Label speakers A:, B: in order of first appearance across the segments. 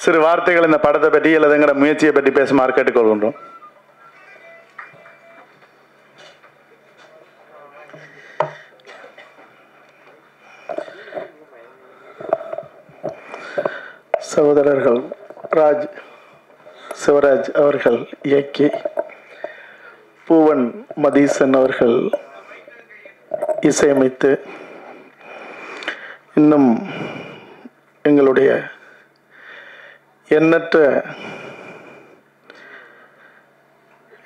A: சிறு வார்த்தைகள் இந்த படத்தை பற்றி அல்லது எங்களோட முயற்சியை பற்றி பேசுமாறு கேட்டுக்கொள்கின்றோம். சகோதரர்கள் சிவராஜ் அவர்கள் இயக்கி பூவன் மதீசன் அவர்கள் இசையமைத்து இன்னும் எங்களுடைய எண்ணற்ற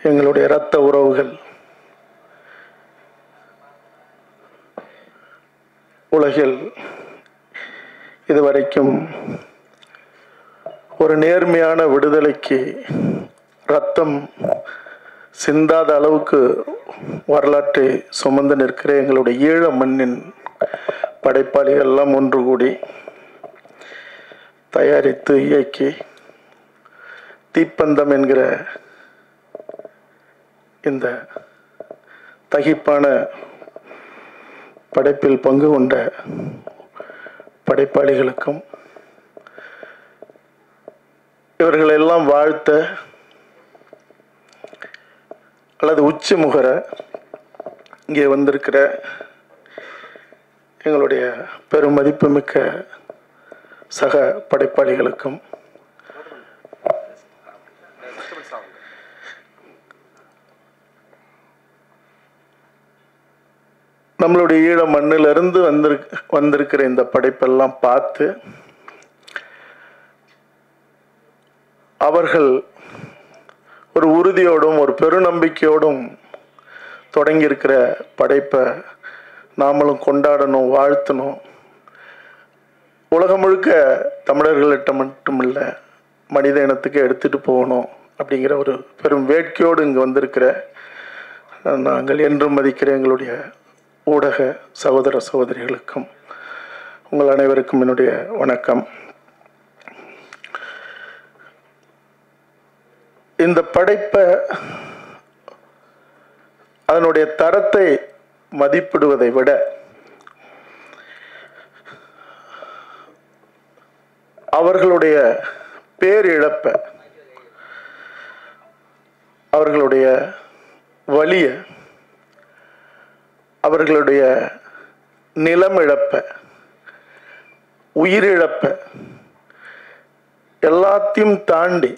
A: எங்களுடைய இரத்த உறவுகள் உலகில் இதுவரைக்கும் ஒரு நேர்மையான விடுதலைக்கு ரத்தம் சிந்தாத அளவுக்கு வரலாற்றை சுமந்து நிற்கிற எங்களுடைய ஈழ மண்ணின் படைப்பாளிகள் எல்லாம் ஒன்று கூடி தயாரித்து இயக்கி தீப்பந்தம் என்கிற இந்த தகிப்பான படைப்பில் பங்கு கொண்ட படைப்பாளிகளுக்கும் இவர்களெல்லாம் வாழ்த்த அல்லது உச்சி முகர இங்கே வந்திருக்கிற எங்களுடைய பெரும் மதிப்புமிக்க சக படைப்பாளிகளுக்கும் நம்மளுடைய ஈழ மண்ணிலிருந்து வந்திருக்கிற இந்த படைப்பெல்லாம் பார்த்து அவர்கள் ஒரு உறுதியோடும் ஒரு பெருநம்பிக்கையோடும் தொடங்கியிருக்கிற படைப்பை நாமளும் கொண்டாடணும், வாழ்த்தணும். உலகம் முழுக்க தமிழர்கள்கிட்ட மட்டுமில்ல மனித இனத்துக்கு எடுத்துகிட்டு போகணும் அப்படிங்கிற ஒரு பெரும் வேட்கையோடு இங்கே வந்திருக்கிற நாங்கள் என்றும் மதிக்கிற எங்களுடைய ஊடக சகோதர சகோதரிகளுக்கும் உங்கள் அனைவருக்கும் என்னுடைய வணக்கம். இந்த படைப்பை அதனுடைய தரத்தை மதிப்பிடுவதை விட அவர்களுடைய பேரிழப்ப, அவர்களுடைய வலிய, அவர்களுடைய நிலமிழப்ப, உயிரிழப்ப எல்லாத்தையும் தாண்டி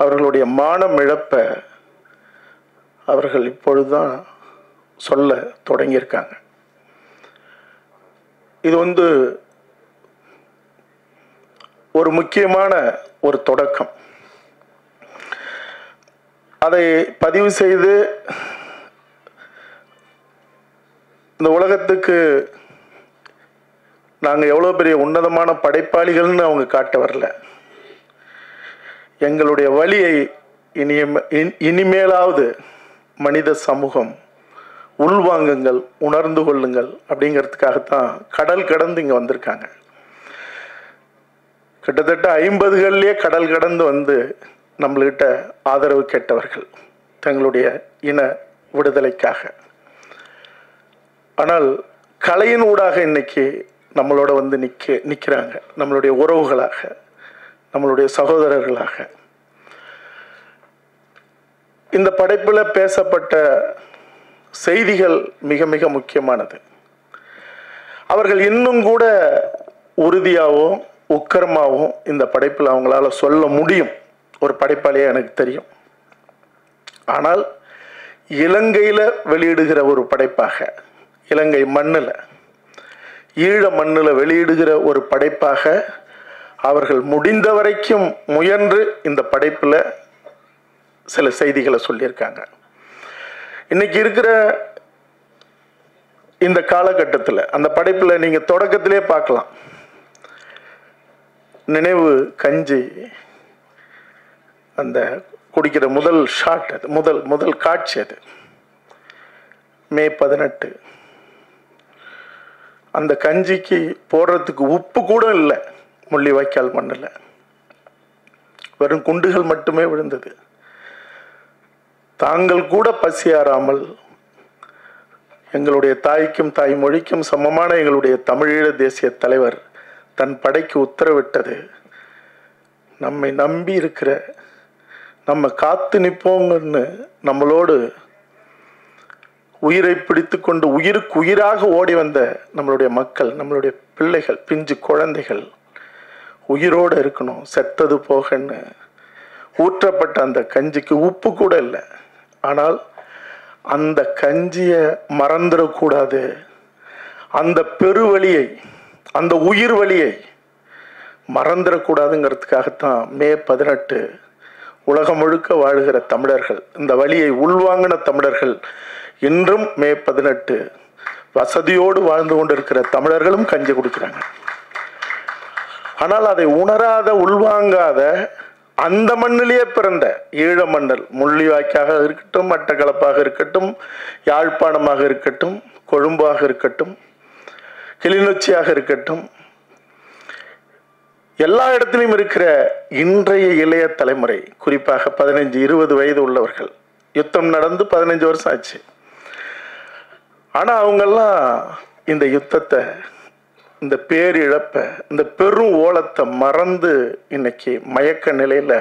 A: அவர்களுடைய மானம் இழப்ப அவர்கள் இப்பொழுதுதான் சொல்ல தொடங்கியிருக்காங்க. இது ஒரு முக்கியமான ஒரு தொடக்கம். அதை பதிவு செய்து இந்த உலகத்துக்கு நாங்கள் எவ்வளோ பெரிய உன்னதமான படைப்பாளிகள்னு அவங்க காட்ட வரல. எங்களுடைய வலியை இனிமேலாவது மனித சமூகம் உள்வாங்குங்கள், உணர்ந்து கொள்ளுங்கள் அப்படிங்கிறதுக்காகத்தான் கடல் கடந்து இங்கே வந்திருக்காங்க. கிட்டத்தட்ட 50கள்லேயே கடல் கடந்து வந்து நம்மள்கிட்ட ஆதரவு கேட்டவர்கள் தங்களுடைய இன விடுதலைக்காக. ஆனால் கலையின் ஊடாக இன்னைக்கு நம்மளோட வந்து நிற்கிறாங்க, நம்மளுடைய உறவுகளாக, நம்மளுடைய சகோதரர்களாக. இந்த படைப்பில் பேசப்பட்ட செய்திகள் மிக மிக முக்கியமானது. அவர்கள் இன்னும் கூட உறுதியாகவும் உக்கரமாகவும் இந்த படைப்பில் அவங்களால சொல்ல முடியும். ஒரு படைப்பாளியாக எனக்கு தெரியும். ஆனால் இலங்கையில் வெளியிடுகிற ஒரு படைப்பாக, இலங்கை மண்ணில், ஈழ மண்ணில் வெளியிடுகிற ஒரு படைப்பாக அவர்கள் முடிந்த வரைக்கும் முயன்று இந்த படைப்பில் சில செய்திகளை சொல்லியிருக்காங்க. இன்னைக்கு இருக்கிற இந்த காலகட்டத்தில் அந்த படைப்பில் நீங்கள் தொடக்கத்திலே பார்க்கலாம். நினைவு கஞ்சி அந்த குடிக்கிற முதல் ஷாட், அது முதல் காட்சி. அது மே 18. அந்த கஞ்சிக்கு போடுறதுக்கு உப்பு கூட இல்லை. முள்ளிவாய்க்கால் மண்ணில் வெறும் குண்டுகள் மட்டுமே விழுந்தது. தாங்கள் கூட பசியாராமல் எங்களுடைய தாய்க்கும் தாய்மொழிக்கும் சமமான எங்களுடைய தமிழீழ தேசிய தலைவர் தன் படைக்கு உத்தரவிட்டது நம்மை நம்பி இருக்கிற, நம்ம காத்து நிற்போங்கன்னு நம்மளோடு உயிரை பிடித்து கொண்டு உயிருக்கு உயிராக ஓடி வந்த நம்மளுடைய மக்கள், நம்மளுடைய பிள்ளைகள், பிஞ்சு குழந்தைகள் உயிரோடு இருக்கணும். செத்தது போகன்னு ஊற்றப்பட்ட அந்த கஞ்சிக்கு உப்பு கூட இல்லை. ஆனால் அந்த கஞ்சியை மறந்துடக்கூடாது. அந்த பெருவழியை, அந்த உயிர் வழியை மறந்துடக்கூடாதுங்கிறதுக்காகத்தான் மே 18 உலகம் முழுக்க வாழுகிற தமிழர்கள், இந்த வழியை உள்வாங்கின தமிழர்கள், இன்றும் மே 18 வசதியோடு வாழ்ந்து கொண்டிருக்கிற தமிழர்களும் கஞ்சி குடிக்கிறாங்க. ஆனால் அதை உணராத, உள்வாங்காத, அந்த மண்ணிலேயே பிறந்த ஈழ மண்ணல், முள்ளிவாய்க்காக இருக்கட்டும், மட்டக்களப்பாக இருக்கட்டும், யாழ்ப்பாணமாக இருக்கட்டும், கொழும்பாக இருக்கட்டும், கிளிநொச்சியாக இருக்கட்டும், எல்லா இடத்திலும் இருக்கிற இன்றைய இளைய தலைமுறை, குறிப்பாக 15-20 வயது உள்ளவர்கள், யுத்தம் நடந்து 15 வருஷம் ஆச்சு. ஆனால் அவங்கெல்லாம் இந்த யுத்தத்தை, இந்த பேரிழப்பை, இந்த பெரும் ஓலத்தை மறந்து இன்னைக்கு மயக்க நிலையில்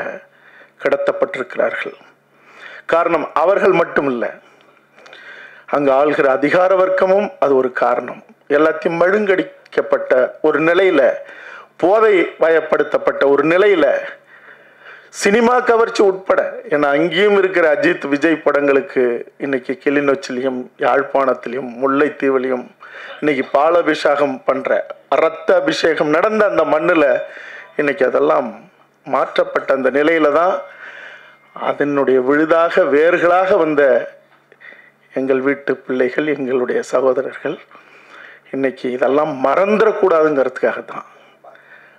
A: கடத்தப்பட்டிருக்கிறார்கள். காரணம் அவர்கள் மட்டும் இல்லை, அங்கு ஆள்கிற அதிகார வர்க்கமும் அது ஒரு காரணம். எல்லாத்தையும் மழுங்கடிக்கப்பட்ட ஒரு நிலையில், போதை வயப்படுத்தப்பட்ட ஒரு நிலையில், சினிமா கவர்ச்சி உட்பட, ஏன்னா அங்கேயும் இருக்கிற அஜித் விஜய் படங்களுக்கு இன்னைக்கு கிளிநொச்சிலையும் யாழ்ப்பாணத்திலையும் முல்லைத்தீவிலையும் இன்னைக்கு பாலாபிஷேகம் பண்ணுற, இரத்த அபிஷேகம் நடந்த அந்த மண்ணில் இன்னைக்கு அதெல்லாம் மாற்றப்பட்ட அந்த நிலையில தான் அதனுடைய விழுதாக வேர்களாக வந்த எங்கள் வீட்டு பிள்ளைகள், எங்களுடைய சகோதரர்கள் இன்னைக்கு இதெல்லாம் மறந்துடக்கூடாதுங்கிறதுக்காக தான்,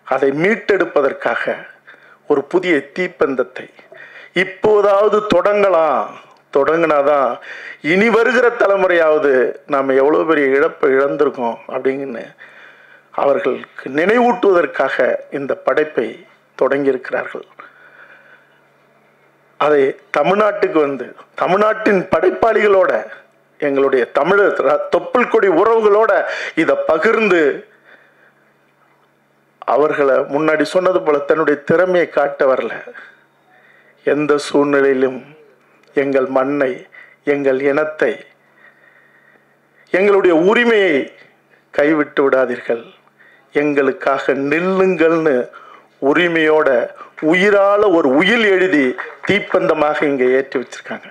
A: அதை மீட்டெடுப்பதற்காக ஒரு புதிய தீப்பந்தத்தை இப்போதாவது தொடங்கலாம். தொடங்கினாதான் இனி வருகிற தலைமுறையாவது நாம் எவ்வளோ பெரிய இழப்பை இழந்திருக்கோம் அப்படின்னு அவர்களுக்கு நினைவூட்டுவதற்காக இந்த படைப்பை தொடங்கியிருக்கிறார்கள். அதை தமிழ்நாட்டுக்கு வந்து தமிழ்நாட்டின் படைப்பாளிகளோட, எங்களுடைய தமிழர் தொப்புள் கொடி உறவுகளோட இதை பகிர்ந்து அவர்களை முன்னாடி சொன்னது போல தன்னுடைய திறமையை காட்ட வரல. எந்த சூழ்நிலையிலும் எங்கள் மண்ணை, எங்கள் இனத்தை, எங்களுடைய உரிமையை கைவிட்டு விடாதீர்கள், எங்களுக்காக நில்லுங்கள்னு உரிமையோட உயிரால ஒரு உயில் எழுதி தீப்பந்தமாக இங்கே ஏற்றி வச்சிருக்காங்க.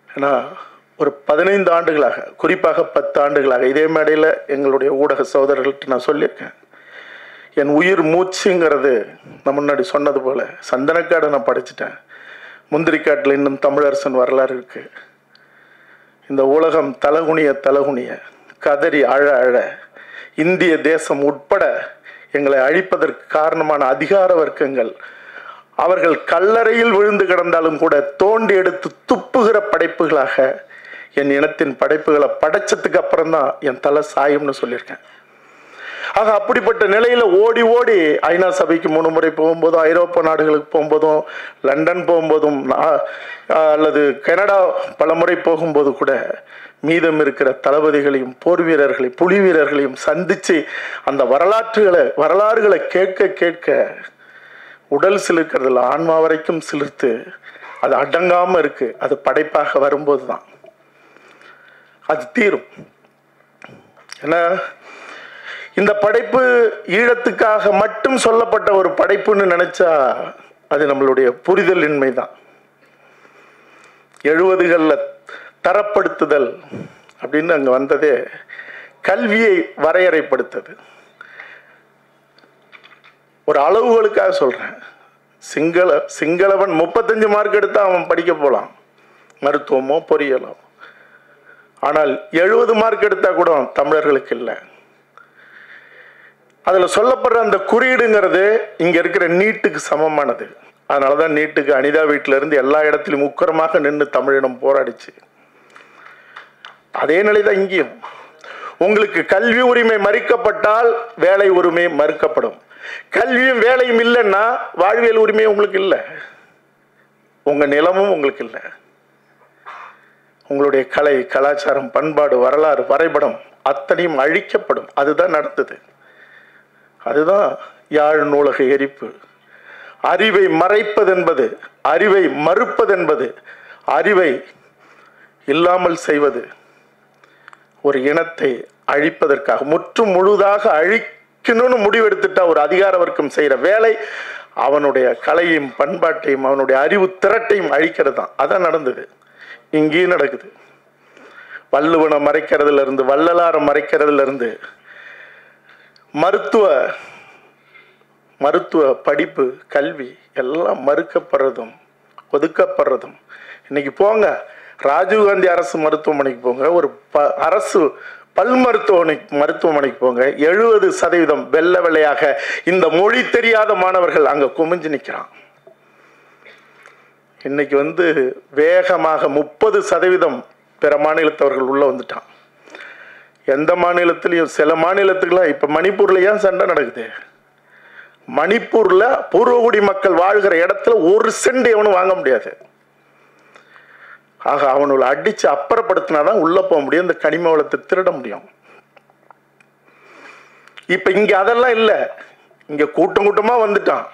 A: ஏன்னா ஒரு 15 ஆண்டுகளாக, குறிப்பாக 10 ஆண்டுகளாக இதே மேடையில் எங்களுடைய ஊடக சகோதரர்கள்ட்ட நான் சொல்லியிருக்கேன், என் உயிர் மூச்சுங்கிறது நான் முன்னாடி சொன்னது போல சந்தனக்காடை நான் படிச்சுட்டேன். முந்திரிக்காட்டில் இன்னும் தமிழரசன் வரலாறு இருக்கு. இந்த உலகம் தலகுனிய கதறி அழ அழ இந்திய தேசம் உட்பட எங்களை அழிப்பதற்கு காரணமான அதிகார வர்க்கங்கள், அவர்கள் கல்லறையில் விழுந்து கிடந்தாலும் கூட தோண்டி எடுத்து துப்புகிற படைப்புகளாக என் இனத்தின் படைப்புகளை படைச்சதுக்கு அப்புறம் தான் என் தலை சாயும்னு சொல்லியிருக்கேன். ஆக அப்படிப்பட்ட நிலையில ஓடி ஓடி ஐநா சபைக்கு 3 முறை போகும்போதும், ஐரோப்பா நாடுகளுக்கு போகும்போதும், லண்டன் போகும்போதும், அல்லது கனடா பல முறை போகும்போது கூட மீதம் இருக்கிற தளபதிகளையும் போர் வீரர்களையும் புலி வீரர்களையும் சந்திச்சு அந்த வரலாறுகளை கேட்க உடல் சிலிர்க்கிறதுல ஆன்மா வரைக்கும் சிலிர்த்து அது அடங்காம இருக்கு. அது படைப்பாக வரும்போது தான் அது தீரும். ஏன்னா இந்த படைப்பு ஈழத்துக்காக மட்டும் சொல்லப்பட்ட ஒரு படைப்புன்னு நினைச்சா அது நம்மளுடைய புரிதலின்மை தான். 70களில் தரப்படுத்துதல் அப்படின்னு அங்கே வந்ததே கல்வியை வரையறைப்படுத்தது. ஒரு அளவுகளுக்காக சொல்றேன். சிங்களவன் 35 மார்க் எடுத்தா அவன் படிக்க போகலாம், மருத்துவமோ பொறியியலோ. ஆனால் 70 மார்க் எடுத்தா கூட தமிழர்களுக்கு இல்லை. அதில் சொல்லப்படுற அந்த குறியீடுங்கிறது இங்கே இருக்கிற நீட்டுக்கு சமமானது. அதனால தான் நீட்டுக்கு அனிதா வீட்டிலிருந்து எல்லா இடத்திலும் உக்கரமாக நின்று தமிழினம் போராடிச்சு. அதே நிலை தான் இங்கேயும். உங்களுக்கு கல்வி உரிமை மறுக்கப்பட்டால் வேலை உரிமை மறுக்கப்படும். கல்வியும் வேலையும் இல்லைன்னா வாழ்வியல் உரிமை உங்களுக்கு இல்லை, உங்கள் நிலமும் உங்களுக்கு இல்லை. உங்களுடைய கலை, கலாச்சாரம், பண்பாடு, வரலாறு, வரைபடம் அத்தனையும் அழிக்கப்படும். அதுதான் நடந்தது. அதுதான் யாழ் நூலக எரிப்பு. அறிவை மறைப்பதென்பது, அறிவை மறுப்பதென்பது, அறிவை இல்லாமல் செய்வது ஒரு இனத்தை அழிப்பதற்காக, முற்றும் முழுதாக அழிக்கணும்னு முடிவெடுத்துட்டா ஒரு அதிகார வர்க்கம் செய்கிற வேலை அவனுடைய கலையும் பண்பாட்டையும் அவனுடைய அறிவு திரட்டையும் அழிக்கிறது தான். அதான் நடந்தது, இங்கேயும் நடக்குது. வள்ளுவனை மறைக்கிறதுல இருந்து, வள்ளலாரை மறைக்கிறதுல இருந்து, மருத்துவ படிப்பு கல்வி எல்லாம் மறுக்கப்படுறதும் ஒதுக்கப்படுறதும். இன்னைக்கு போங்க, ராஜீவ்காந்தி அரசு மருத்துவமனைக்கு போங்க, ஒரு அரசு பல் மருத்துவமனைக்கு போங்க, 70% வெள்ளை வெள்ளையாக இந்த மொழி தெரியாத மாணவர்கள் அங்க குமிஞ்சு நிற்கிறான். இன்னைக்கு வேகமாக 30% பிற மாநிலத்தவர்கள் உள்ள வந்துட்டான். எந்த மாநிலத்திலையும், சில மாநிலத்துக்குலாம் இப்ப மணிப்பூர்ல ஏன் சண்டை நடக்குது? மணிப்பூர்ல பூர்வகுடி மக்கள் வாழ்கிற இடத்துல 1 சென்ட் எவனும் வாங்க முடியாது. ஆக அவனுள்ள அடிச்சு அப்புறப்படுத்தினாதான் உள்ள போக முடியும், இந்த கனிம வளத்தை திருட முடியும். இப்ப இங்க அதெல்லாம் இல்லை, இங்க கூட்டம் கூட்டமா வந்துட்டான்.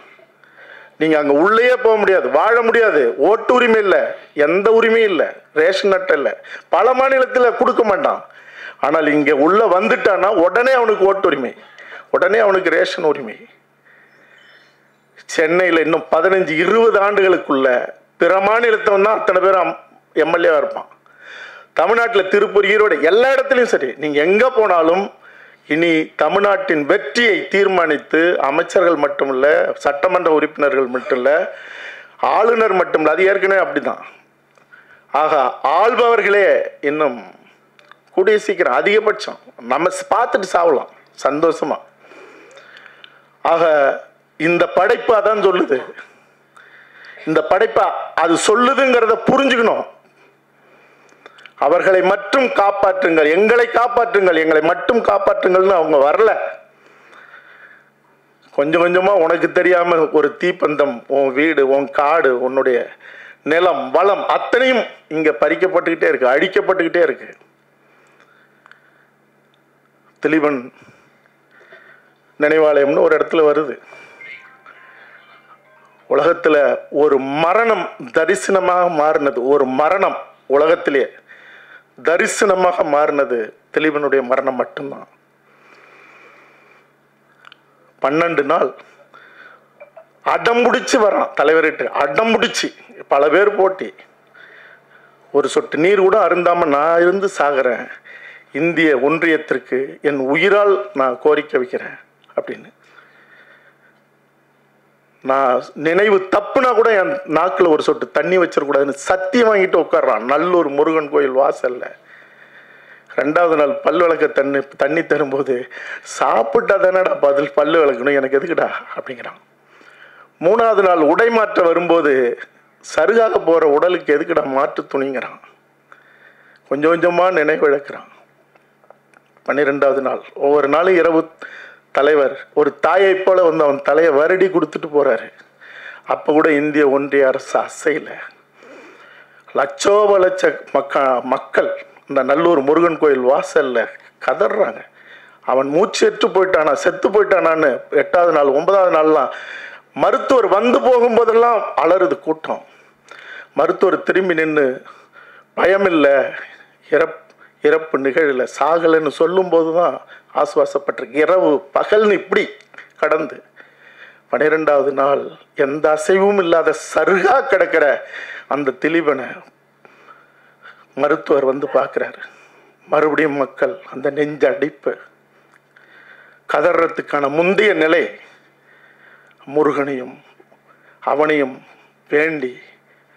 A: நீங்க அங்க உள்ளே போக முடியாது, வாழ முடியாது, ஓட்டு உரிமை இல்லை, எந்த உரிமையும் இல்லை, ரேஷன் அட்டை இல்லை, பல மாநிலத்தில் கொடுக்க மாட்டான். ஆனால் இங்க உள்ள வந்துட்டான்னா உடனே அவனுக்கு ஓட்டு உரிமை, உடனே அவனுக்கு ரேஷன் உரிமை. சென்னையில் இன்னும் 15-20 ஆண்டுகளுக்குள்ள பிற மாநிலத்தவன் தான் அத்தனை பேரும் எம்எல்ஏவா இருப்பான். தமிழ்நாட்டில் திருப்பூர், ஈரோடு, எல்லா இடத்துலையும் சரி, நீங்க எங்க போனாலும் இனி தமிழ்நாட்டின் வெற்றியை தீர்மானித்து அமைச்சர்கள் மட்டுமல்ல, சட்டமன்ற உறுப்பினர்கள் மட்டும் இல்ல, ஆளுநர் மட்டும் இல்ல, அது ஏற்கனவே அப்படிதான். ஆக ஆள்பவர்களே இன்னும் கூடிய சீக்கிரம் அதிகபட்சம் நம்ம பார்த்துட்டு சாவலாம் சந்தோஷமா. ஆக இந்த படைப்பு அதான் சொல்லுது, இந்த படைப்பை அது சொல்லுதுங்கிறத புரிஞ்சுக்கணும். அவர்களை மட்டும் காப்பாற்றுங்கள், எங்களை காப்பாற்றுங்கள், எங்களை மட்டும் காப்பாற்றுங்கள்னு அவங்க வரல. கொஞ்சம் கொஞ்சமா உனக்கு தெரியாம ஒரு தீப்பந்தம், உன் வீடு, உன் காடு, உன்னுடைய நிலம், வளம் அத்தனையும் இங்க பறிக்கப்பட்டுக்கிட்டே இருக்கு, அழிக்கப்பட்டுக்கிட்டே இருக்கு. திலீபன் நினைவாலயம்னு ஒரு இடத்துல வருது. உலகத்துல ஒரு மரணம் தரிசனமாக மாறினது, ஒரு மரணம் உலகத்திலேயே தரிசனமாக மாறினது திலீபனுடைய மரணம் மட்டும்தான். 12 நாள் அடம்பிடிச்சு வரான் தலைவர்கிட்ட, அடம்பிடிச்சு பல பேர் போட்டி. ஒரு சொட்டு நீர் கூட அருந்தாம நான் இருந்து சாகிறேன், இந்திய ஒன்றியத்திற்கு என் உயிரால் நான் கோரிக்கை வைக்கிறேன் அப்படின்னு. நான் நினைவு தப்புனா கூட என் நாக்கில் ஒரு சொட்டு தண்ணி வச்சிடக்கூடாதுன்னு சத்தியம் வாங்கிட்டு உட்கார்றான் நல்லூர் முருகன் கோயில் வாசல்ல. 2வது நாள் பல் விளக்க தண்ணி தரும்போது, சாப்பிட்டா தானடா பதில் பல்லு விளக்கணும், எனக்கு எதுக்குடா அப்படிங்கிறான். 3வது நாள் உடை மாற்ற வரும்போது, சருகாக போற உடலுக்கு எதுக்குடா மாற்று துணிங்கிறான். கொஞ்சம் கொஞ்சமா நினைவு இழக்கிறான். 12வது நாள் ஒவ்வொரு நாளும் இரவு தலைவர் ஒரு தாயை போல அவன் தலையை வருடி கொடுத்துட்டு போறாரு. அப்ப கூட இந்திய ஒன்றிய அரசு அசைல. லட்சோப லட்ச மக்கள் இந்த நல்லூர் முருகன் கோயில் வாசல்ல கதறாங்க. அவன் மூச்செற்று போயிட்டானா, செத்து போயிட்டானான்னு 8வது நாள் 9வது நாள்லாம் மருத்துவர் வந்து போகும்போதெல்லாம் அலறுது கூட்டம். மருத்துவர் திரும்பி நின்று பயமில்லை, இறப்பு நிகழல, சாகலைன்னு சொல்லும் போதுதான் ஆசுவாசப்பட்டிருக்கு. இரவு பகல்னு இப்படி கடந்து 12வது நாள் எந்த அசைவும் இல்லாத சருகா கிடக்கிற அந்த திலீபனை மருத்துவர் வந்து பார்க்கிறாரு. மறுபடியும் மக்கள் அந்த நெஞ்ச அடிப்பு, கதறத்துக்கான முந்தைய நிலை, முருகனையும் அவனையும் வேண்டி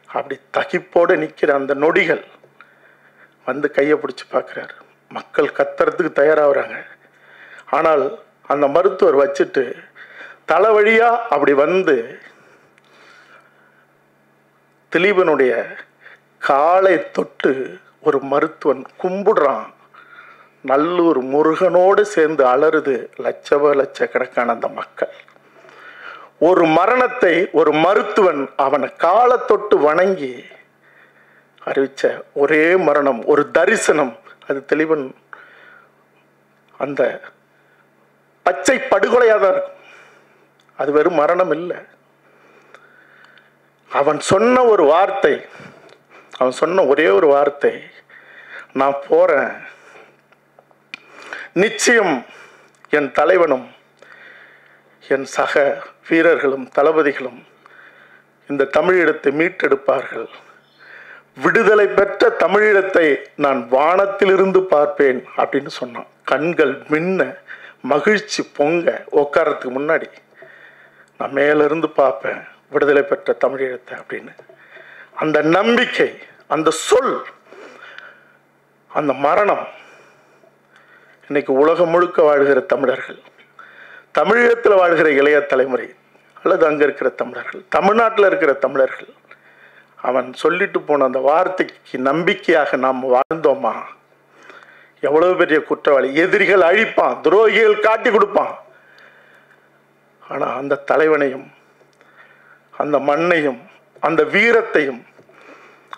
A: அப்படி தகிப்போடு நிற்கிற அந்த நொடிகள் வந்து கையை பிடிச்சி பார்க்குறாரு. மக்கள் கத்துறதுக்கு தயாராகிறாங்க. ஆனால் அந்த மருத்துவர் வச்சுட்டு தலை வழியா அப்படி வந்து திலீபனுடைய காலை தொட்டு ஒரு மருத்துவன் கும்பிடுறான். நல்லூர் முருகனோடு சேர்ந்து அலறுது லட்சக்கணக்கான அந்த மக்கள். ஒரு மரணத்தை ஒரு மருத்துவன் அவனை காலை தொட்டு வணங்கி அறிவிச்ச ஒரே மரணம், ஒரு தரிசனம், அது திலீபன் அந்த பச்சை படுகொலையாக தான் இருக்கும். அது வெறும் மரணம் இல்லை. அவன் சொன்ன ஒரு வார்த்தை, அவன் சொன்ன ஒரே ஒரு வார்த்தை, நான் போறேன், நிச்சயம் என் தலைவனும் என் சக வீரர்களும் தளபதிகளும் இந்த தமிழீழத்தை மீட்டெடுப்பார்கள், விடுதலை பெற்ற தமிழீழத்தை நான் வானத்திலிருந்து பார்ப்பேன் அப்படின்னு சொன்னான். கண்கள் மின்ன, மகிழ்ச்சி பொங்க, உட்காரத்துக்கு முன்னாடி நான் மேலிருந்து பார்ப்பேன் விடுதலை பெற்ற தமிழீழத்தை அப்படின்னு. அந்த நம்பிக்கை, அந்த சொல், அந்த மரணம் இன்னைக்கு உலகம் முழுக்க வாழ்கிற தமிழர்கள், தமிழீழத்தில் வாழ்கிற இளைய தலைமுறை அல்லது அங்கே இருக்கிற தமிழர்கள், தமிழ்நாட்டில் இருக்கிற தமிழர்கள், அவன் சொல்லிட்டு போன அந்த வார்த்தைக்கு நம்பிக்கையாக நாம் வாழ்ந்தோமா? எவ்வளவு பெரிய குற்றவாளி! எதிரிகள் அழிப்பான், துரோகிகள் காட்டி கொடுப்பான். ஆனால் அந்த தலைவனையும் அந்த மண்ணையும் அந்த வீரத்தையும்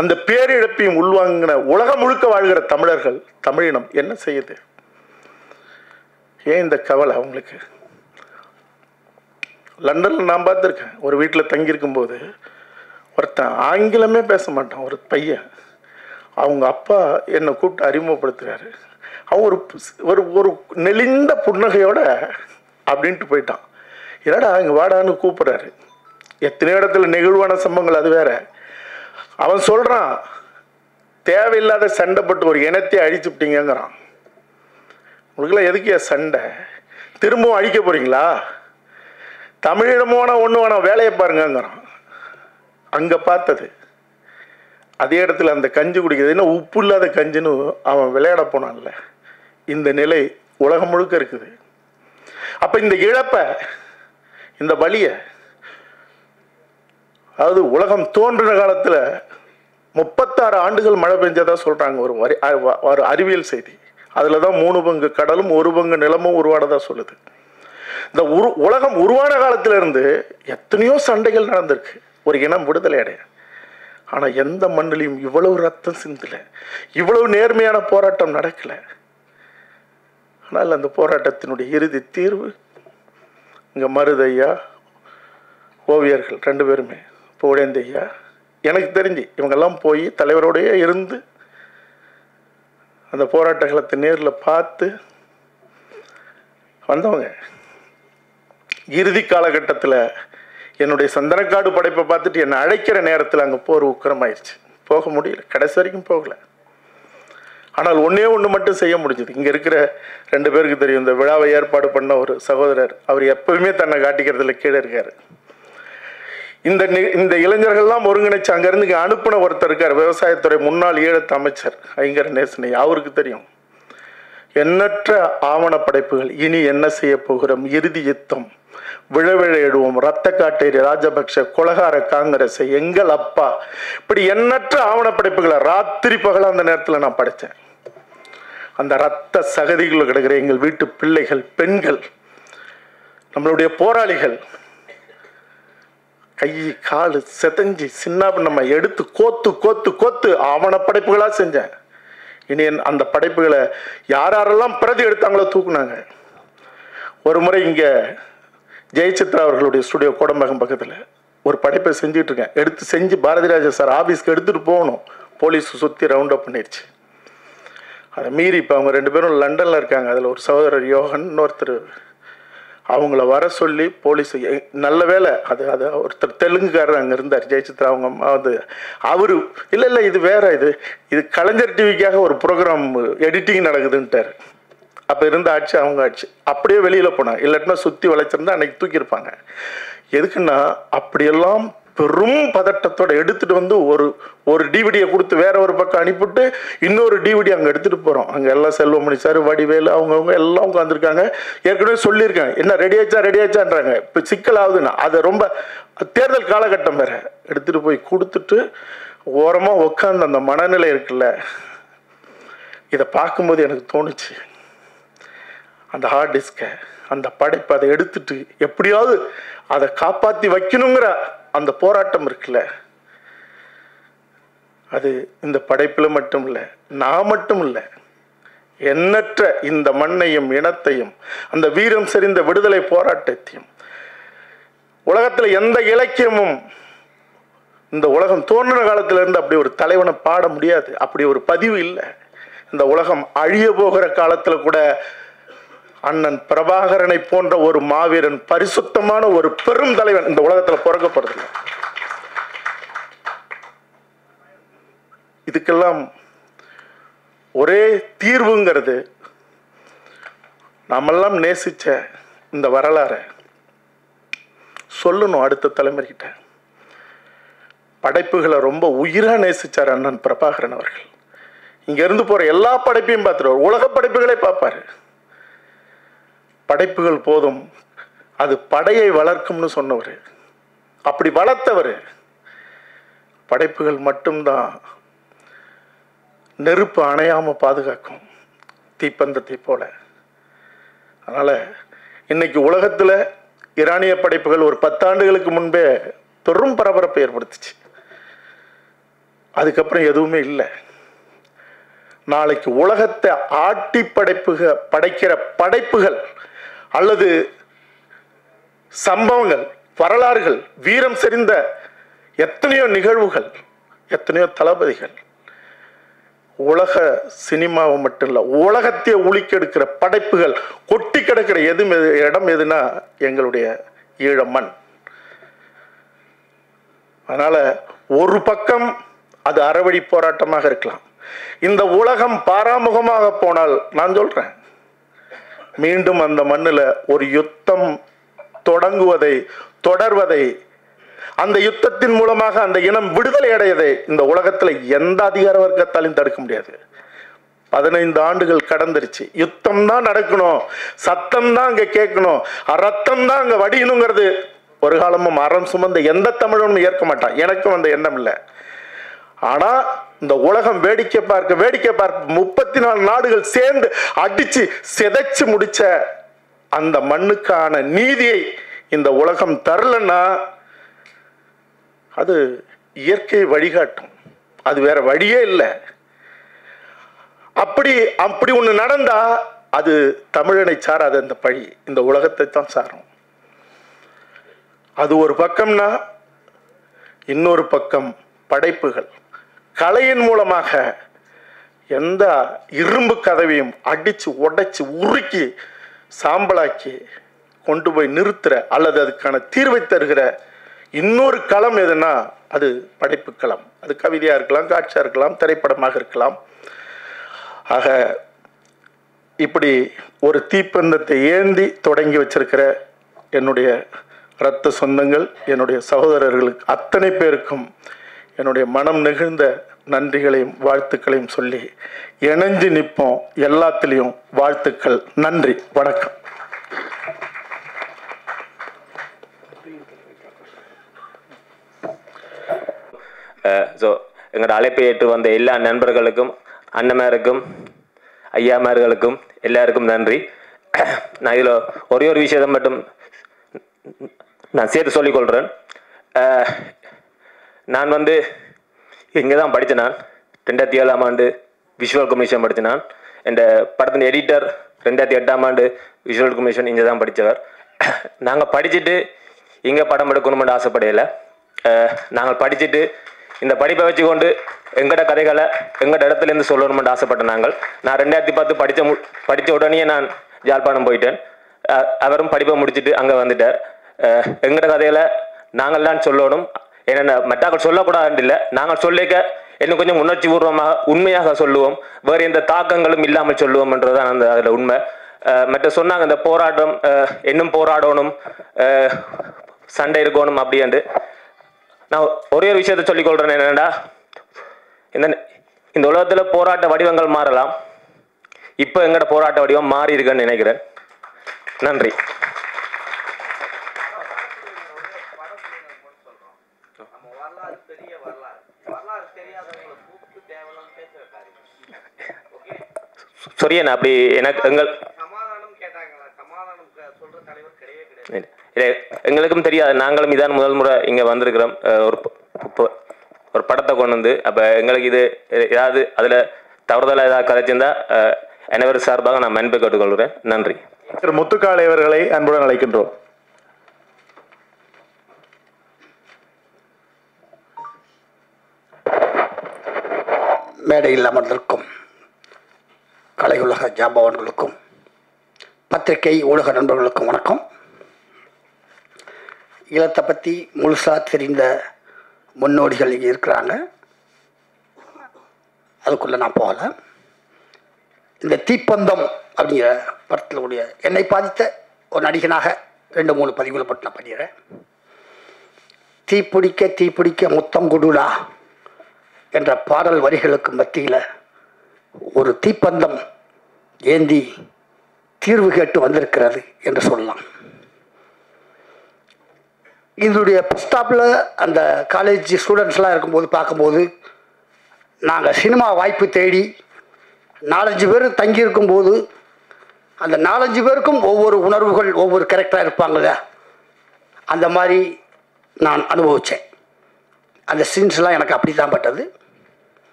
A: அந்த பேரிழப்பையும் உள்வாங்கின உலகம் முழுக்க வாழ்கிற தமிழர்கள், தமிழினம் என்ன செய்யுது? ஏன் இந்த கவலை அவங்களுக்கு? லண்டனில் நான் பார்த்துருக்கேன். ஒரு வீட்டில் தங்கியிருக்கும் போது ஒருத்தன் ஆங்கிலமே பேச மாட்டான், ஒரு பையன். அவங்க அப்பா என்னை கூப்பிட்டு அறிமுகப்படுத்துறாரு. அவன் ஒரு ஒரு நெளிந்த புன்னகையோட அப்படின்ட்டு போயிட்டான். என்னடா இங்கே வாடான்னு கூப்பிட்றாரு. எத்தனையோ இடத்துல நெகிழ்வான சம்பவங்கள், அது வேற. அவன் சொல்கிறான், தேவையில்லாத சண்டை போட்டு ஒரு இனத்தை அழிச்சுப்பிட்டீங்கிறான். உங்களுக்குலாம் எதுக்கு சண்டை? திரும்பவும் அழிக்க போகிறீங்களா? தமிழிடமான ஒன்று வேணாம், வேலையை பாருங்கிறான். அங்கே பார்த்தது அதே இடத்துல அந்த கஞ்சி குடிக்கிறது, என்ன உப்பு இல்லாத கஞ்சின்னு அவன் விளையாட போனான்ல. இந்த நிலை உலகம் முழுக்க இருக்குது. அப்போ இந்த இழப்பை, இந்த வலியை, அதாவது உலகம் தோன்றின காலத்தில் 36 ஆண்டுகள் மழை பெஞ்சதா சொல்கிறாங்க ஒரு அறிவியல் செய்தி. அதில் தான் 3 பங்கு கடலும் 1 பங்கு நிலமும் உருவானதா சொல்லுது. இந்த உலகம் உருவான காலத்திலிருந்து எத்தனையோ சண்டைகள் நடந்திருக்கு ஒரு இனம் விடுதலை அடைய. ஆனால் எந்த மண்ணிலையும் இவ்வளவு ரத்தம் சிந்தலை, இவ்வளவு நேர்மையான போராட்டம் நடக்கலை. ஆனால் அந்த போராட்டத்தினுடைய இறுதி தீர்வு இங்கே மருதையா, ஓவியர்கள் 2 பேருமே, போடேந்தையா, எனக்கு தெரிஞ்சு இவங்கெல்லாம் போய் தலைவரோடையே இருந்து அந்த போராட்ட காலத்தை நேரில் பார்த்து வந்தவங்க. இறுதி காலகட்டத்தில் என்னுடைய சந்தனக்காடு படைப்பை பார்த்துட்டு என்னை அழைக்கிற நேரத்தில் அங்கே போர் உக்கிரமாயிருச்சு. போக முடியல, கடைசி வரைக்கும் போகலை. ஆனால் ஒன்று மட்டும் செய்ய முடிஞ்சது. இங்கே இருக்கிற 2 பேருக்கு தெரியும். இந்த விழாவை ஏற்பாடு பண்ண ஒரு சகோதரர், அவர் எப்பவுமே தன்னை காட்டிக்கிறதுல கீழே இருக்கார். இந்த இளைஞர்கள்லாம் ஒருங்கிணைச்சு அங்கேருந்து இங்கே அனுப்பின ஒருத்தர் இருக்கார், விவசாயத்துறை முன்னாள் ஈழத்து அமைச்சர் ஐங்கர நேசனை. அவருக்கு தெரியும். எண்ணற்ற ஆவண படைப்புகள், இனி என்ன செய்ய போகிறோம், இறுதி யுத்தம், விழவிழ எழுவோம், ரத்த காட்டேரி ராஜபக்ஷ, கொலகார காங்கிரஸ், எங்கள் அப்பா, இப்படி எண்ணற்ற ஆவண படைப்புகளை ராத்திரி பகல அந்த நேரத்தில் நான் படித்தேன். அந்த ரத்த சகதிகள் கிடக்கிற எங்கள் வீட்டு பிள்ளைகள், பெண்கள், நம்மளுடைய போராளிகள் கை கால் செதஞ்சி சின்ன நம்ம எடுத்து கோத்து கோத்து கோத்து ஆவண படைப்புகளாக செஞ்சேன். இனி அந்த படைப்புகளை யாரெல்லாம் பிரதி எடுத்தாங்களோ தூக்குனாங்க. ஒரு முறை இங்கே ஜெயசித்ரா அவர்களுடைய ஸ்டுடியோ கோடம்பாக்கம் பக்கத்தில் ஒரு படைப்பை செஞ்சுட்டு இருக்கேன். எடுத்து செஞ்சு பாரதிராஜா சார் ஆஃபீஸ்க்கு எடுத்துகிட்டு போகணும். போலீஸ் சுற்றி ரவுண்ட் அப் பண்ணிடுச்சு. அதை மீறி இப்போ அவங்க 2 பேரும் லண்டனில் இருக்காங்க. அதில் ஒரு சகோதரர் யோகன், இன்னொருத்தர், அவங்கள வர சொல்லி போலீஸ், நல்ல வேலை அது ஒருத்தர் தெலுங்குக்காரர் அங்கே இருந்தார், ஜெயசித்ரா அவங்க அம்மா வந்து, அவரு இல்லை இது வேற, இது கலைஞர் டிவிக்காக ஒரு ப்ரோக்ராம் எடிட்டிங் நடக்குதுன்ட்டார். அப்போ இருந்த ஆட்சி அவங்க ஆட்சி. அப்படியே வெளியில் போனாங்க, இல்லாட்டினா சுற்றி வளைச்சிருந்தா அன்னைக்கு தூக்கியிருப்பாங்க. எதுக்குன்னா அப்படியெல்லாம் பெரும் பதட்டத்தோடு எடுத்துகிட்டு வந்து ஒரு டிவிடியை கொடுத்து வேற ஒரு பக்கம் அனுப்பிவிட்டு இன்னொரு டிவிடி அங்கே எடுத்துகிட்டு போகிறோம். அங்கே எல்லாம் செல்வமணி சார், வடிவேலு, அவங்கவுங்க எல்லாம் உட்காந்துருக்காங்க. ஏற்கனவே சொல்லியிருக்காங்க, என்ன ரெடி ஆச்சான்றாங்க. இப்போ சிக்கல் ஆகுதுன்னா அதை ரொம்ப தேர்தல் காலகட்டம் வேற எடுத்துகிட்டு போய் கொடுத்துட்டு ஓரமாக உட்காந்து அந்த மனநிலை இருக்குல்ல, இதை பார்க்கும்போது எனக்கு தோணுச்சு, அந்த ஹார்ட் டிஸ்கை, அந்த படைப்பை அதை எடுத்துட்டு எப்படியாவது அதை காப்பாற்றி வைக்கணுங்கிற அந்த போராட்டம் இருக்குல்ல, அது இந்த படைப்பில் மட்டும் இல்லை, நான் மட்டும் இல்லை, எண்ணற்ற இந்த மண்ணையும் இனத்தையும் அந்த வீரம் செறிந்த விடுதலை போராட்டத்தையும் உலகத்தில் எந்த இலக்கியமும் இந்த உலகம் தோன்றின காலத்திலிருந்து அப்படி ஒரு தலைவனை பாட முடியாது. அப்படி ஒரு பதிவு இல்லை. இந்த உலகம் அழிய போகிற காலத்தில் கூட அண்ணன் பிரபாகரனை போன்ற ஒரு மாவீரன், பரிசுத்தமான ஒரு பெரும் தலைவன் இந்த உலகத்தில் பிறக்கப்படுறது. இதுக்கெல்லாம் ஒரே தீர்வுங்கிறது நாமெல்லாம் நேசிச்ச இந்த வரலாறை சொல்லணும் அடுத்த தலைமுறைகிட்ட. படைப்புகளை ரொம்ப உயிரா நேசிச்சார் அண்ணன் பிரபாகரன் அவர்கள். இங்க இருந்து போற எல்லா படைப்பையும் பார்த்துருவார். உலக படைப்புகளை பார்ப்பாரு. படைப்புகள் போதும், அது படையை வளர்க்கும்னு சொன்னவர். அப்படி வளர்த்தவர். படைப்புகள் மட்டும்தான் நெருப்பு அணையாம பாதுகாக்கும், தீப்பந்தத்தை போல. அதனால இன்னைக்கு உலகத்துல ஈரானிய படைப்புகள் ஒரு 10 ஆண்டுகளுக்கு முன்பே பெரும் பரபரப்பை ஏற்படுத்துச்சு. அதுக்கப்புறம் எதுவுமே இல்லை. நாளைக்கு உலகத்தை ஆட்டி படைக்கிற படைப்புகள் அல்லது சம்பவங்கள், வரலாறுகள், வீரம் செறிந்த எத்தனையோ நிகழ்வுகள், எத்தனையோ தளபதிகள், உலக சினிமாவை மட்டும் இல்லை, உலகத்தையே உளிக்கெடுக்கிற படைப்புகள் கொட்டி கிடக்கிற இடம் எதுனா எங்களுடைய ஈழ மண். அதனால ஒரு பக்கம் அது அறவழி போராட்டமாக இருக்கலாம். இந்த உலகம் பாராமுகமாக போனால் நான் சொல்றேன், மீண்டும் அந்த மண்ணில் ஒரு யுத்தம் தொடர்வதை, அந்த யுத்தத்தின் மூலமாக அந்த இனம் விடுதலை அடையதை இந்த உலகத்தில் எந்த அதிகார வர்க்கத்தாலையும் தடுக்க முடியாது. 15 ஆண்டுகள் கடந்துருச்சு. யுத்தம் தான் நடக்கணும், சத்தம் தான் அங்க கேட்கணும், ரத்தம் தான் அங்க வடியணுங்கிறது ஒரு காலமும் அறம் சுமந்த எந்த தமிழனும் ஏற்க மாட்டான். எனக்கும் அந்த எண்ணம் இல்லை. ஆனா இந்த உலகம் வேடிக்கை பார்க்க 34 நாடுகள் சேர்ந்து அடிச்சு சிதைச்சு முடிச்ச அந்த மண்ணுக்கான நீதியை இந்த உலகம் தரலன்னா அது இயற்கை வழிகாட்டும். அது வேற வழியே இல்லை. அப்படி ஒண்ணு நடந்தா அது தமிழனை சாராது. அந்த பழி இந்த உலகத்தை தான் சாரும். அது ஒரு பக்கம்னா, இன்னொரு பக்கம் படைப்புகள், கலையின் மூலமாக எந்த இரும்பு கதவையும் அடிச்சு உடைச்சு உருக்கி சாம்பலாக்கி கொண்டு போய் நிறுத்துற அல்லது அதுக்கான தீர்வை தருகிற இன்னொரு களம் எதுனா அது படைப்பு களம். அது கவிதையா இருக்கலாம், காட்சியா இருக்கலாம், திரைப்படமாக இருக்கலாம். ஆக இப்படி ஒரு தீப்பந்தத்தை ஏந்தி தொடங்கி வச்சிருக்கிற என்னுடைய இரத்த சொந்தங்கள், என்னுடைய சகோதரர்களுக்கு அத்தனை பேருக்கும் என்னுடைய மனம் நெகிழ்ந்த நன்றிகளையும் வாழ்த்துக்களையும் சொல்லி இணைஞ்சு நிற்போம். எல்லாத்திலையும் வாழ்த்துக்கள். நன்றி, வணக்கம்.
B: ஸோ எங்களோட அழைப்பை ஏற்று வந்த எல்லா நண்பர்களுக்கும், அண்ணமாருக்கும், ஐயாமார்களுக்கும் எல்லாருக்கும் நன்றி. நான் இதில் ஒரே ஒரு விஷயத்தை மட்டும் நான் சேர்த்து சொல்லிக்கொள்கிறேன். நான் இங்கே தான் படித்தேன். நான் 2007ஆம் ஆண்டு விஷுவல் கமிஷன் படித்தேன். நான் என் படத்தின் எடிட்டர் 2008ஆம் ஆண்டு விஷுவல் கமிஷன் இங்கே தான் படித்தவர். நாங்கள் படிச்சுட்டு இங்கே படம் எடுக்கணும்னு ஆசைப்படையில. நாங்கள் படிச்சுட்டு இந்த படிப்பை வச்சுக்கொண்டு எங்கட கதைகளை எங்கட இடத்துலேருந்து சொல்லணும்னு ஆசைப்பட்டேன். நான் 2010 படித்த உடனே நான் ஜாழ்ப்பாணம் போயிட்டேன். அவரும் படிப்பை முடிச்சுட்டு அங்கே வந்துட்டார். எங்கட கதைகளை நாங்கள் தான் சொல்லணும். ஏன்னா மற்றாக்கள் சொல்லக்கூடாது இல்லை, நாங்கள் சொல்லிக்க இன்னும் கொஞ்சம் உணர்ச்சி பூர்வமாக உண்மையாக சொல்லுவோம், வேறு எந்த தாக்கங்களும் இல்லாமல் சொல்லுவோம்ன்றதுதான் அந்த அதில் உண்மை. மற்ற சொன்னாங்க இந்த போராட்டம் இன்னும் போராடணும், சண்டை இருக்கணும் அப்படின்ட்டு. நான் ஒரே ஒரு விஷயத்த சொல்லிக்கொள்கிறேன். என்னென்னா, இந்த உலகத்தில் போராட்ட வடிவங்கள் மாறலாம். இப்போ எங்கட போராட்ட வடிவம் மாறி இருக்குன்னு நினைக்கிறேன். நன்றி. சொரியன் அப்படி எனக்கு எங்களுக்கும் தெரியாது. நாங்களும் இதான் முதல் முறை இங்கே வந்திருக்கிறோம். ஒரு படத்தை கொண்டு வந்து அப்போ எங்களுக்கு இது ஏதாவது அதில் தவறுதலாக ஏதாவது கதைச்சிருந்தா அனைவரும் சார்பாக நான் மன்னிப்பு கேட்டுக்கொள்கிறேன். நன்றி.
A: முத்துக்காளை அவர்களை அன்புடன் அழைக்கின்றோம்.
C: மேடையில் அமர்ந்திருக்கும் கலையுலக ஜாம்பவான்களுக்கும் பத்திரிகை ஊடக நண்பர்களுக்கும் வணக்கம். ஈழத்தை பற்றி முழுசாக தெரிந்த முன்னோடிகள் இங்கே இருக்கிறாங்க, அதுக்குள்ளே நான் போகல. இந்த தீப்பந்தம் அப்படிங்கிற படத்தில் உடைய என்னை பாதித்த ஒரு நடிகனாக 2-3 பதிவுகளை பற்றி நான் பண்ணிடுறேன். தீப்பிடிக்க தீப்பிடிக்க முத்தம் கொடுடா என்ற பாடல் வரிகளுக்கு மத்தியில் ஒரு தீப்பந்தம் ஏந்தி தீர்வு கேட்டு வந்திருக்கிறது என்று சொல்லலாம். இதனுடைய புஸ்டாப்பில் அந்த காலேஜ் ஸ்டூடெண்ட்ஸ்லாம் இருக்கும்போது பார்க்கும்போது நாங்கள் சினிமா வாய்ப்பு தேடி 4-5 பேர் தங்கியிருக்கும்போது அந்த 4-5 பேருக்கும் ஒவ்வொரு உணர்வுகள், ஒவ்வொரு கேரக்டராக இருப்பாங்கள்ல, அந்த மாதிரி நான் அனுபவித்தேன். அந்த சீன்ஸ்லாம் எனக்கு அப்படி தான் பட்டது.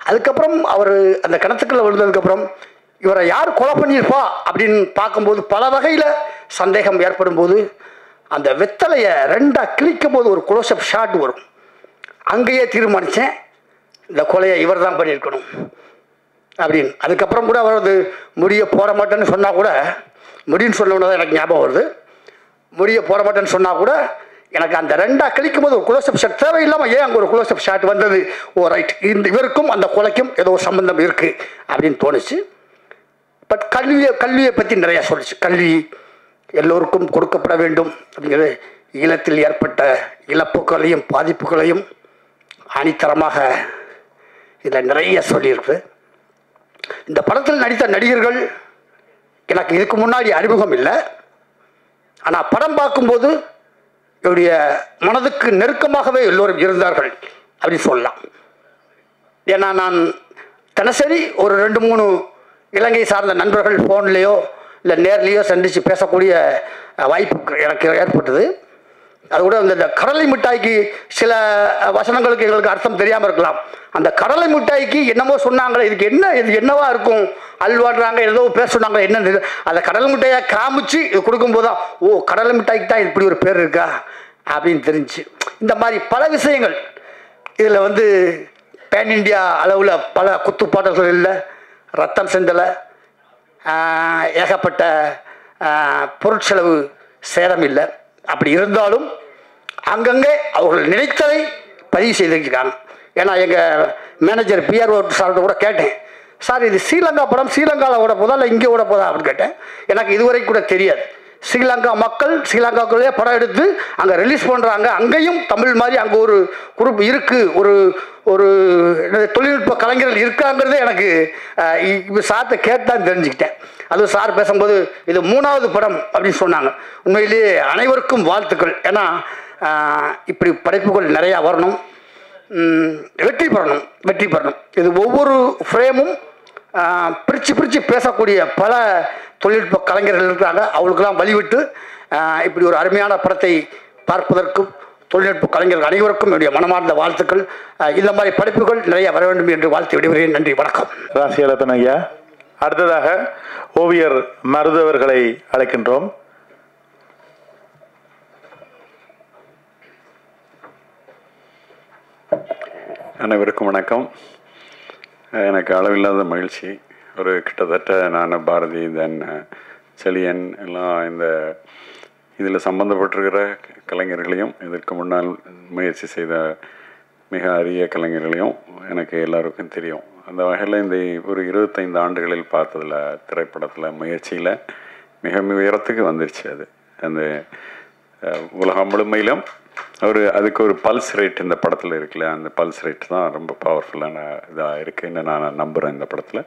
C: அதுக்கப்புறம் அவர் அந்த கிணத்துக்குள்ளே விழுந்ததுக்கப்புறம் இவரை யார் கொலை பண்ணியிருப்பா அப்படின்னு பார்க்கும்போது பல வகையில் சந்தேகம் ஏற்படும் போது அந்த வெத்தலையை 2ஆக கிழிக்கும் போது ஒரு க்ளோஸ்அப் ஷாட் வரும். அங்கேயே தீர்மானித்தேன், இந்த கொலையை இவர் தான் பண்ணியிருக்கணும் அப்படின்னு. அதுக்கப்புறம் கூட அவர் அது முடிய போட மாட்டேன்னு சொன்னால் கூட, முடின்னு சொன்னோன்னு தான் எனக்கு ஞாபகம் வருது, முடிய போட மாட்டேன்னு சொன்னால் கூட எனக்கு அந்த 2ஆக கிழிக்கும் போது ஒரு க்ளோஸ்அப் ஷாட் தேவையில்லாமல் ஏன் அங்கே ஒரு க்ளோஸ்அப் ஷாட் வந்தது, ஓ ரைட், இந்த இவருக்கும் அந்த கொலைக்கும் ஏதோ ஒரு சம்பந்தம் இருக்குது அப்படின்னு தோணுச்சு. பட் கல்வியை பற்றி நிறையா சொல்லிச்சு. கல்வி எல்லோருக்கும் கொடுக்கப்பட வேண்டும் அப்படிங்கிறது ஈழத்தில் ஏற்பட்ட இழப்புகளையும் பாதிப்புகளையும் ஆணித்தரமாக இதில் நிறைய சொல்லியிருக்கு. இந்த படத்தில் நடித்த நடிகர்கள் எனக்கு இதுக்கு முன்னாடி அறிமுகம் இல்லை, ஆனால் படம் பார்க்கும்போது என்னுடைய மனதுக்கு நெருக்கமாகவே எல்லோரும் இருந்தார்கள் அப்படின்னு சொல்லலாம். ஏன்னா நான் தினசரி ஒரு 2-3 இலங்கை சார்ந்த நண்பர்கள் ஃபோன்லேயோ இல்லை நேர்லேயோ சந்தித்து பேசக்கூடிய வாய்ப்பு எனக்கு ஏற்பட்டது. அது கூட இந்த கடலை மிட்டாய்க்கு சில வசனங்களுக்கு எங்களுக்கு அர்த்தம் தெரியாமல் இருக்கலாம். அந்த கடலை மிட்டாய்க்கு என்னமோ சொன்னாங்களே, இது என்னவா இருக்கும், அல்வாடுறாங்க, ஏதோ பேர் சொன்னாங்க, என்ன அந்த கடலை மிட்டாயை காமிச்சு இது கொடுக்கும்போது தான், ஓ கடலை மிட்டாய்க்கு தான் இப்படி ஒரு பேர் இருக்கா அப்படின்னு தெரிஞ்சு. இந்த மாதிரி பல விஷயங்கள் இதில் பேன் இண்டியா அளவில் பல குத்துப்பாடல்கள் இல்லை, ரத்தம் செந்தலை, ஏகப்பட்ட பொருட்செலவு சேதம் இல்லை. அப்படி இருந்தாலும் அங்கங்கே அவர்கள் நினைத்ததை பதிவு செய்திருக்காங்க. ஏன்னா எங்கள் மேனேஜர் பிஆர்ஓ சார்கிட்ட கூட கேட்டேன், சார் இது ஸ்ரீலங்கா படம் ஸ்ரீலங்காவில் ஓட போதா இல்லை இங்கே ஓட போதா அப்படின்னு கேட்டேன். எனக்கு இதுவரை கூட தெரியாது. ஸ்ரீலங்கா மக்கள் ஸ்ரீலங்காக்குள்ளேயே படம் எடுத்து அங்கே ரிலீஸ் பண்ணுறாங்க, அங்கேயும் தமிழ் மாதிரி அங்கே ஒரு குரூப் இருக்குது, ஒரு ஒரு தொழில்நுட்ப கலைஞர்கள் இருக்காங்கிறதே எனக்கு இப்போ சார்த்தை கேட்டு தான் தெரிஞ்சுக்கிட்டேன். அதுவும் சார் பேசும்போது இது 3வது படம் அப்படின்னு சொன்னாங்க. உண்மையிலேயே அனைவருக்கும் வாழ்த்துக்கள். ஏன்னா இப்படி படைப்புகள் நிறையா வரணும், வெற்றி பெறணும். இது ஒவ்வொரு ஃப்ரேமும் பிரித்து பேசக்கூடிய பல தொழில்நுட்ப கலைஞர்கள் இருக்கிறாங்க. அவங்களுக்கெல்லாம் வழிவிட்டு இப்படி ஒரு அருமையான படத்தை பார்ப்பதற்கும் தொழில்நுட்ப கலைஞர்கள் அனைவருக்கும் என்னுடைய மனமார்ந்த வாழ்த்துக்கள். இந்த மாதிரி படைப்புகள் நிறைய வர வேண்டும் என்று வாழ்த்து விடுகிறேன். நன்றி, வணக்கம்.
A: ராசியலப்பன் ஐயா. அடுத்ததாக ஓவியர் மருதவர்களை அழைக்கின்றோம்.
D: அனைவருக்கும் வணக்கம். எனக்கு அளவில்லாத மகிழ்ச்சி. ஒரு கிட்டத்தட்ட நான் பாரதி, தென் செலியன் எல்லாம் இதில் சம்பந்தப்பட்டிருக்கிற கலைஞர்களையும் இதற்கு முன்னால் முயற்சி செய்த மிக அரிய கலைஞர்களையும் எனக்கு எல்லாருக்கும் தெரியும். அந்த வகையில் இந்த ஒரு 25 ஆண்டுகளில் பார்த்ததில் திரைப்படத்தில் முயற்சியில் மிக உயரத்துக்கு வந்துருச்சு. அது அந்த உலகம் முழுமையிலும் அதுக்கு ஒரு பல்ஸ் ரேட் இந்த படத்தில் இருக்குல்ல, அந்த பல்ஸ் ரேட் தான் ரொம்ப பவர்ஃபுல்லான இதாக இருக்குதுன்னு நான் நம்புகிறேன் இந்த படத்தில்.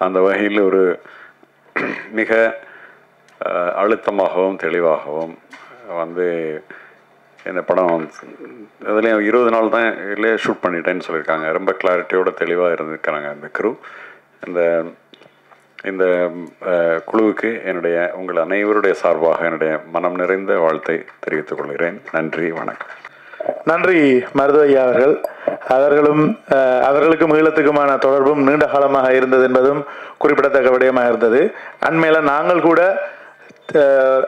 D: அந்த வகையில் ஒரு மிக அழுத்தமாகவும் தெளிவாகவும் இந்த படம் அதுலேயும் 20 நாள் தான் இதிலே ஷூட் பண்ணிட்டேன்னு சொல்லியிருக்காங்க. ரொம்ப கிளாரிட்டியோட தெளிவாக இருந்திருக்கிறாங்க இந்த க்ரூ. இந்த குழுவுக்கு உங்கள் அனைவருடைய சார்பாக என்னுடைய மனம் நிறைந்த வாழ்த்தை தெரிவித்துக் கொள்கிறேன். நன்றி, வணக்கம்.
A: நன்றி மருதையா அவர்கள். அவர்களுக்கும் ஈழத்துக்குமான தொடர்பும் நீண்ட காலமாக இருந்தது என்பதும் குறிப்பிடத்தக்க விடயமாக இருந்தது. அண்மையில் நாங்கள் கூட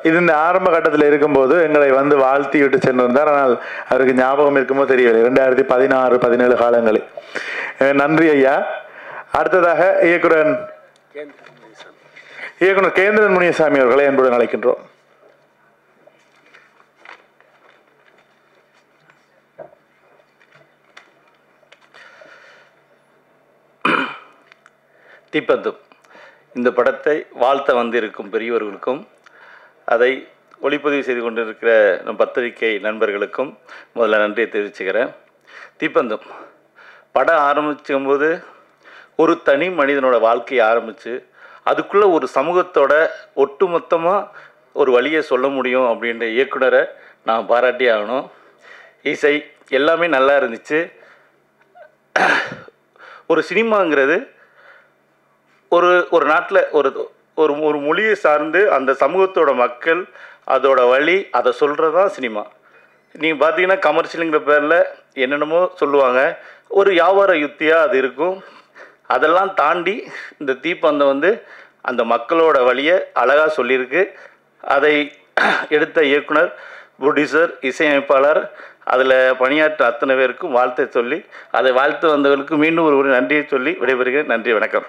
A: இந்த ஆரம்ப கட்டத்தில் இருக்கும்போது எங்களை வாழ்த்தி விட்டு சென்றிருந்தார். ஆனால் அவருக்கு ஞாபகம் இருக்குமோ தெரியவில்லை. 2016-17 காலங்களில் நன்றி ஐயா. அடுத்ததாக இயக்குனர் கேந்திரன் முனியசாமி அவர்களை அன்புடன் அழைக்கின்றோம்.
E: தீப்பந்தம் இந்த படத்தை வாழ்த்த வந்திருக்கும் பெரியவர்களுக்கும் அதை ஒளிப்பதிவு செய்து கொண்டிருக்கிற நம் பத்திரிகை நண்பர்களுக்கும் முதல்ல நன்றியை தெரிவிச்சுக்கிறேன். தீப்பந்தம் படம் ஆரம்பிக்கும்போது ஒரு தனி மனிதனோட வாழ்க்கையை ஆரம்பித்து அதுக்குள்ளே ஒரு சமூகத்தோட ஒட்டுமொத்தமாக ஒரு வழியை சொல்ல முடியும் அப்படின்ற இயக்குனரை நான் பாராட்டி ஆகணும். இசை எல்லாமே நல்லா இருந்துச்சு. ஒரு சினிமாங்கிறது ஒரு நாட்டில் ஒரு ஒரு மொழியை சார்ந்து அந்த சமூகத்தோட மக்கள் அதோட வழி அதை சொல்கிறது தான் சினிமா. நீங்கள் பார்த்தீங்கன்னா கமர்ஷியலுங்கிற பேரில் என்னென்னமோ சொல்லுவாங்க, ஒரு வியாபார யுக்தியாக அது இருக்கும். அதெல்லாம் தாண்டி இந்த தீப்பந்தம் அந்த மக்களோட வழியை அழகாக சொல்லியிருக்கு. அதை எடுத்த இயக்குனர், ப்ரொடியூசர், இசையமைப்பாளர், அதில் பணியாற்ற அத்தனை பேருக்கும் வாழ்த்தை சொல்லி அதை வாழ்த்து வந்தவர்களுக்கு மீண்டும் ஒரு நன்றியை சொல்லி விடைபெறுகிறேன். நன்றி, வணக்கம்.